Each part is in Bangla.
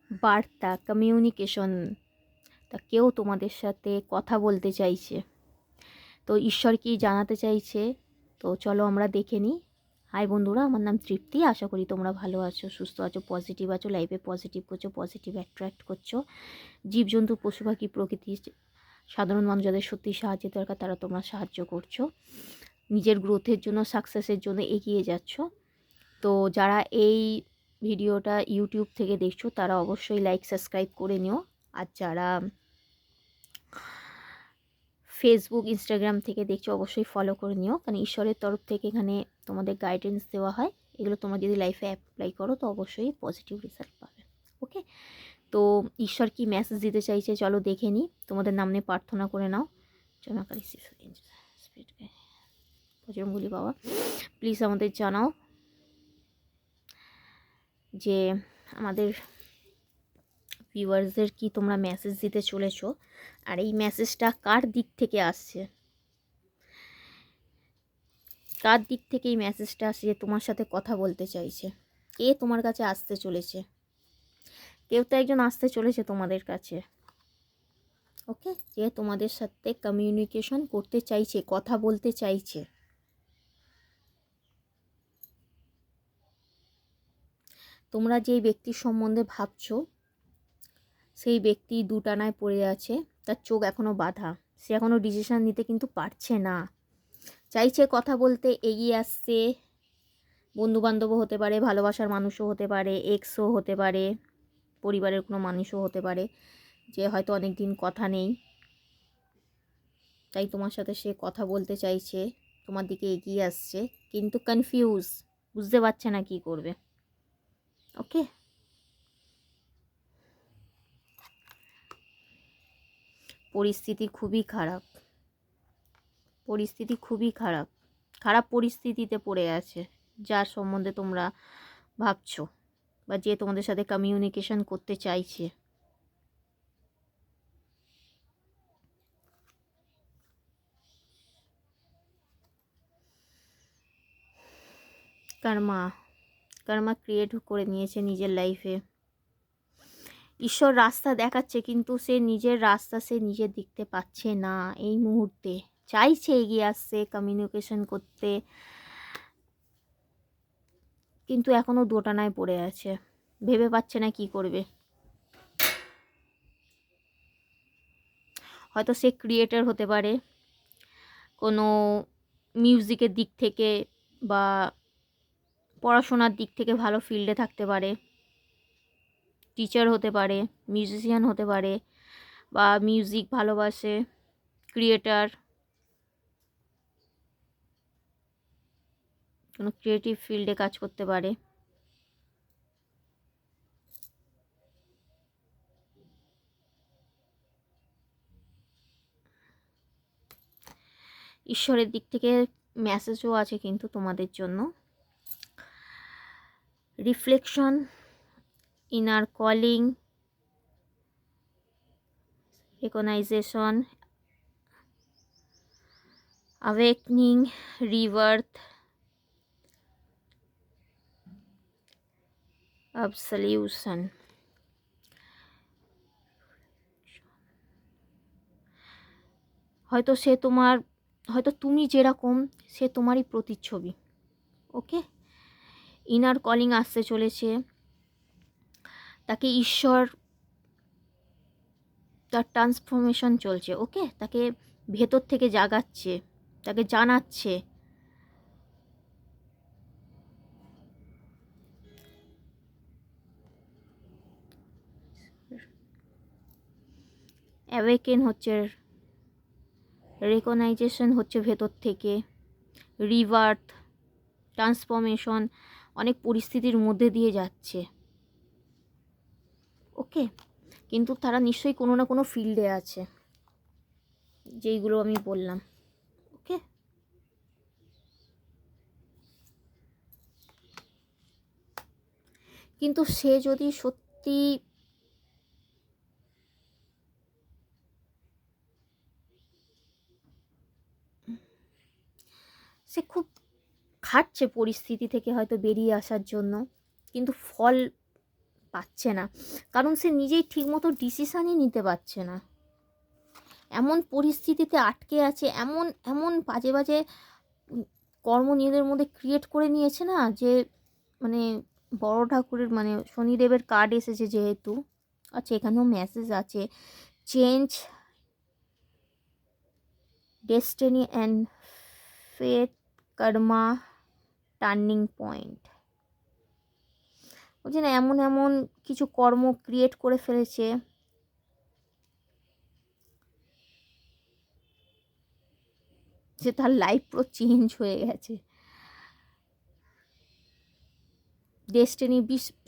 বার্তা, কমিউনিকেশন, তা কেউ তোমাদের সাথে কথা বলতে চাইছে। তো ঈশ্বর কি জানাতে চাইছে? তো চলো আমরা দেখে নিই। হাই বন্ধুরা, আমার নাম তৃপ্তি। আশা করি তোমরা ভালো আছো, সুস্থ আছো, পজিটিভ আছো, লাইফে পজিটিভ করছো, পজিটিভ অ্যাট্রাক্ট করছো। জীবজন্তু, পশু পাখি, প্রকৃতি, সাধারণ মানুষ যাদের সত্যি সাহায্যের দরকার তারা তোমরা সাহায্য করছো। নিজের গ্রোথের জন্য, সাকসেসের জন্য এগিয়ে যাচ্ছ। তো যারা এই ভিডিওটা ইউটিউব থেকে দেখছো তারা অবশ্যই লাইক সাবস্ক্রাইব করে নিও। আর যারা ফেসবুক, ইনস্টাগ্রাম থেকে দেখছো অবশ্যই ফলো করে নিও, কারণ ঈশ্বরের তরফ থেকে এখানে তোমাদের গাইডেন্স দেওয়া হয়। এগুলো তোমরা যদি লাইফে অ্যাপ্লাই করো তো অবশ্যই পজিটিভ রেজাল্ট পাবে। ওকে, তো ঈশ্বর কি মেসেজ দিতে চাইছে চলো দেখে নিই। তোমাদের নাম নিয়ে প্রার্থনা করে নাও। চমৎকারী বজরঙ্গবলী বাবা, প্লিজ আমাদের জানাও যে আমাদের ভিউয়ার্সদের কি তোমরা মেসেজ দিতে চলেছো, আর এই মেসেজটা কার দিক থেকে আসছে, কার দিক থেকে এই মেসেজটা আসছে যে তোমার সাথে কথা বলতে চাইছে, কে তোমার কাছে আসতে চলেছে। কেউ তো একজন আসতে চলেছে তোমাদের কাছে। ওকে, যে তোমাদের সাথে কমিউনিকেশন করতে চাইছে, কথা বলতে চাইছে। তোমরা যেই ব্যক্তির সম্বন্ধে ভাবছো সেই ব্যক্তি দুটানায় পড়ে আছে, তার চোখ এখনও বাঁধা, সে এখনও ডিসিশান নিতে কিন্তু পারছে না। চাইছে কথা বলতে, এগিয়ে আসছে। বন্ধুবান্ধবও হতে পারে, ভালোবাসার মানুষও হতে পারে, এক্সও হতে পারে, পরিবারের কোনো মানুষও হতে পারে, যে হয়তো অনেক দিন কথা নেই, তাই তোমার সাথে সে কথা বলতে চাইছে, তোমার দিকে এগিয়ে আসছে, কিন্তু কনফিউজ, বুঝতে পারছে না কি করবে। ওকে, পরিস্থিতি খুবই খারাপ, পরিস্থিতি খুবই খারাপ, খারাপ পরিস্থিতিতে পড়ে আছে যার সম্বন্ধে তোমরা ভাবছো, বা যে তোমাদের সাথে কমিউনিকেশন করতে চাইছে। কর্মা, কর্মা ক্রিয়েট করে নিয়েছে নিজের লাইফে। ঈশ্বর রাস্তা দেখাচ্ছে, কিন্তু সে নিজের রাস্তা সে নিজে দেখতে পাচ্ছে না এই মুহূর্তে। চাইছে এগিয়ে আসছে, কমিউনিকেশন করতে, কিন্তু এখনও দোটানায় পড়ে আছে, ভেবে পাচ্ছে না কি করবে। হয়তো সে ক্রিয়েটর হতে পারে, কোনো মিউজিকের দিক থেকে বা পড়াশোনার দিক থেকে ভালো ফিল্ডে থাকতে পারে, টিচার হতে পারে, মিউজিশিয়ান হতে পারে, বা মিউজিক ভালোবাসে, ক্রিয়েটার, কোনো ক্রিয়েটিভ ফিল্ডে কাজ করতে পারে। ঈশ্বরের দিক থেকে মেসেজও আছে কিন্তু তোমাদের জন্য। Reflection, inner calling, recognition, awakening, rebirth, absolution. হয়তো সে তোমার, হয়তো তুমি যেরকম সে তোমারই প্রতিচ্ছবি। ওকে, ইনার কলিং আসতে চলেছে, তাকে ঈশ্বর, তার ট্রান্সফরমেশন চলছে। ওকে, তাকে ভেতর থেকে জাগাচ্ছে, তাকে জানাচ্ছে। অ্যাওয়েকেন হচ্ছে, রেকগনাইজেশন হচ্ছে ভেতর থেকে, রিবার্থ, ট্রান্সফরমেশন, অনেক পরিস্থিতির মধ্যে দিয়ে যাচ্ছে। ওকে, কিন্তু তারা নিশ্চয়ই কোনো না কোনো ফিল্ডে আছে, যেইগুলো আমি বললাম। ওকে, কিন্তু সে যদি সত্যি সে খুব খাটছে পরিস্থিতি থেকে হয়তো বেরিয়ে আসার জন্য, কিন্তু ফল পাচ্ছে না, কারণ সে নিজেই ঠিকমতো ডিসিশানই নিতে পারছে না। এমন পরিস্থিতিতে আটকে আছে, এমন এমন বাজে বাজে কর্ম নিজেদের মধ্যে ক্রিয়েট করে নিয়েছে না, যে মানে বড় ঠাকুরের মানে শনিদেবের কার্ড এসেছে যেহেতু, আচ্ছা এখানেও মেসেজ আছে, change destiny and fate, karma, turning point. বলছে না এমন এমন কিছু কর্ম ক্রিয়েট করে ফেলেছে যে তার লাইফ পুরো চেঞ্জ হয়ে গেছে। ডেস্টিনি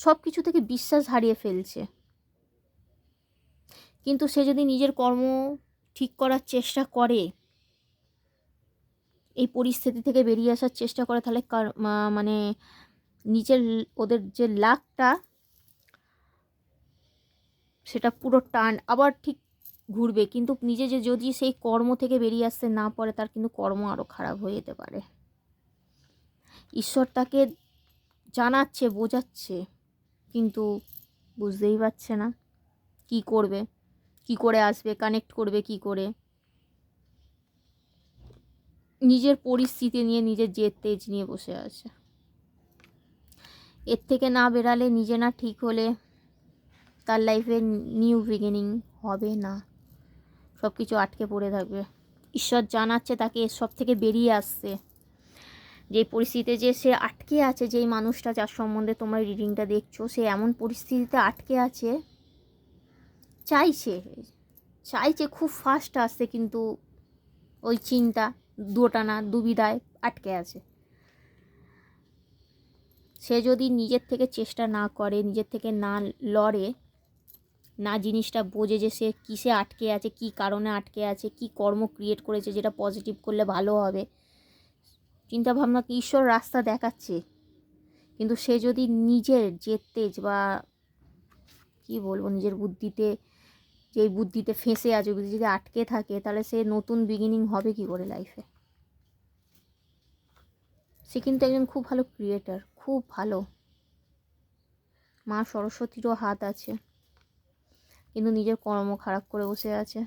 সব কিছু থেকে বিশ্বাস হারিয়ে ফেলছে। কিন্তু সে যদি নিজের কর্ম ঠিক করার চেষ্টা করে, এই পরিস্থিতি থেকে বেরিয়ে আসার চেষ্টা করে, তাহলে মানে নিজের ওদের যে লাকটা সেটা পুরো টার্ন আবার ঠিক ঘুরবে। কিন্তু নিজে যে যদি সেই কর্ম থেকে বেরিয়ে আসতে না পারে, তার কিন্তু কর্ম আরও খারাপ হয়ে যেতে পারে। ঈশ্বর তাকে জানাচ্ছে, বোঝাচ্ছে, কিন্তু বুঝতেই পারছে না কি করবে, কি করে আসবে, কানেক্ট করবে কি করে। নিজের পরিস্থিতি নিয়ে, নিজের জেদ তেজ নিয়ে বসে আছে। এর থেকে না বেরালে, নিজে না ঠিক হলে তার লাইফে নিউ বিগিনিং হবে না, সব কিছু আটকে পড়ে থাকবে। ঈশ্বর জানাচ্ছে তাকে সব থেকে বেরিয়ে আসছে। যে পরিস্থিতিতে যে সে আটকে আছে, যেই মানুষটা যার সম্বন্ধে তোমরা রিডিংটা দেখছো, সে এমন পরিস্থিতিতে আটকে আছে, চাইছে চাইছে খুব ফাস্ট আসছে, কিন্তু ওই চিন্তা, দোটানা, দুবিধায় আটকে আছে। সে যদি নিজের থেকে চেষ্টা না করে, নিজের থেকে না লড়ে, না জিনিসটা বোঝে যে সে কিসে আটকে আছে, কি কারণে আটকে আছে, কি কর্ম ক্রিয়েট করেছে যেটা পজিটিভ করলে ভালো হবে, চিন্তা ভাবনা ঈশ্বর রাস্তা দেখাচ্ছে। কিন্তু সে যদি নিজের জেদ তেজ বা কি বলবো, নিজের বুদ্ধিতে, যেই বুদ্ধিতে ফেঁসে আছে, বুদ্ধি যদি আটকে থাকে, তাহলে সে নতুন বিগিনিং হবে কি করে লাইফে। সে কিন্তু একজন খুব ভালো ক্রিয়েটার, খুব ভালো, মা সরস্বতীরও হাত আছে, কিন্তু নিজের কর্ম খারাপ করে বসে আছে।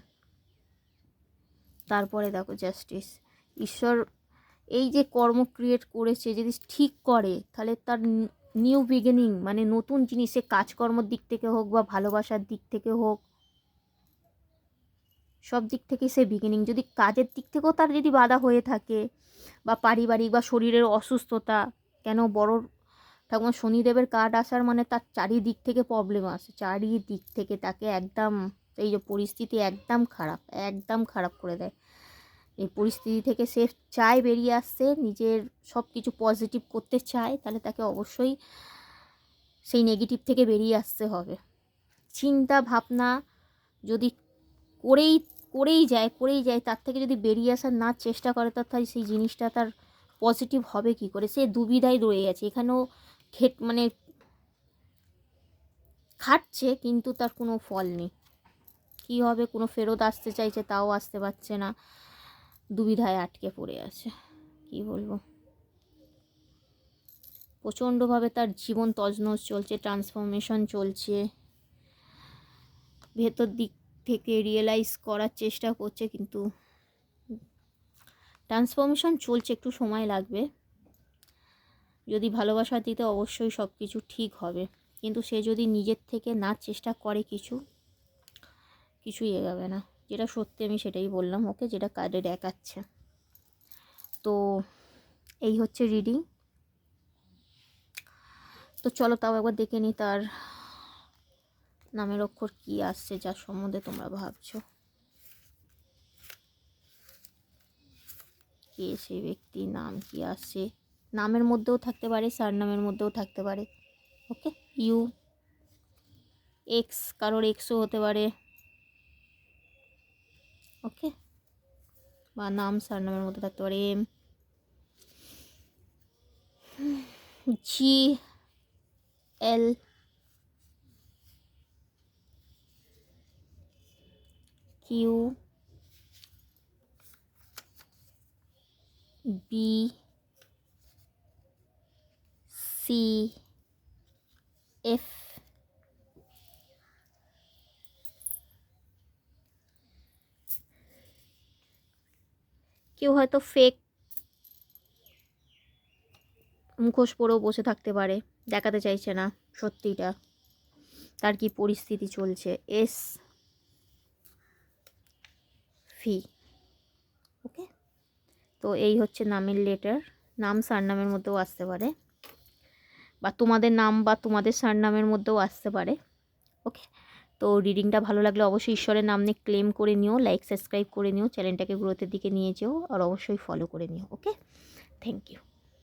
তারপরে দেখো জাস্টিস, ঈশ্বর এই যে কর্ম ক্রিয়েট করেছে যদি ঠিক করে, তাহলে তার নিউ বিগিনিং মানে নতুন জিনিসে, কাজকর্মের দিক থেকে হোক বা ভালোবাসার দিক থেকে হোক, সব দিক থেকে সে বিগিনিং। যদি কাজের দিক থেকেও তার যদি বাধা হয়ে থাকে, বা পারিবারিক বা শরীরের অসুস্থতা, কেন বড় ঠাকুমা শনিদেবের কার্ড আসার মানে তার চারিদিক থেকে প্রবলেম আসে, চারিদিক থেকে তাকে একদম এই যে পরিস্থিতি একদম খারাপ, একদম খারাপ করে দেয়। এই পরিস্থিতি থেকে সে চায় বেরিয়ে আসতে, নিজের সব কিছু পজিটিভ করতে চায়, তাহলে তাকে অবশ্যই সেই নেগেটিভ থেকে বেরিয়ে আসতে হবে। চিন্তা ভাবনা যদি করেই করেই যায়, তার থেকে যদি বেরিয়ে আসার না চেষ্টা করে, তার সেই জিনিসটা তার পজিটিভ হবে কি করে। সে দুবিধায় রয়ে গেছে, এখানেও মানে খাটছে, কিন্তু তার কোনো ফল নেই। কী হবে, কোনো ফেরত আসতে চাইছে, তাও আসতে পারছে না, দুবিধায় আটকে পড়ে আছে। কি বলবো, প্রচণ্ডভাবে তার জীবন তছনছ চলছে, ট্রান্সফরমেশন চলছে, ভেতর দিক থেকে রিয়েলাইজ করার চেষ্টা করছে, কিন্তু ট্রান্সফরমেশন চলছে, একটু সময় লাগবে। যদি ভালোবাসা দিতে, অবশ্যই সব কিছু ঠিক হবে, কিন্তু সে যদি নিজের থেকে না চেষ্টা করে, কিছুই এগাবে না। যেটা সত্যি আমি সেটাই বললাম ওকে, যেটা কার্ডে দেখাচ্ছে। তো এই হচ্ছে রিডিং। তো চলো তাও একবার দেখে নিই তার নামের অক্ষর কি আসছে, যার সম্বন্ধে তোমরা ভাবছো। কে সেই ব্যক্তি, নাম কি আসছে, নামের মধ্যেও থাকতে পারে, সারনামের মধ্যেও থাকতে পারে। ওকে, ইউ এক্স, কারোর এক্সও হতে পারে। ওকে, বা নাম সারনামের মধ্যে থাকতে পারে। এম, জি, এল, কিউ, বি, সি, এফ, কেউ হয়তো ফেক মুখোশ পরেও বসে থাকতে পারে, দেখাতে চাইছে না সত্যিটা, তার কি পরিস্থিতি চলছে। এস ভি, ওকে। তো এই হচ্ছে নামের লেটার, নাম সারনামের মধ্যেও আসতে পারে, বা তোমাদের নাম বা তোমাদের সারনামের মধ্যেও আসতে পারে, ওকে। তো রিডিংটা ভালো লাগলে অবশ্যই ঈশ্বরের নাম নিয়ে ক্লেম করে নিও, লাইক সাবস্ক্রাইব করে নিও, চ্যানেলটাকে গ্রোথের দিকে নিয়ে যেও, আর অবশ্যই ফলো করে নিও, ওকে। Thank you.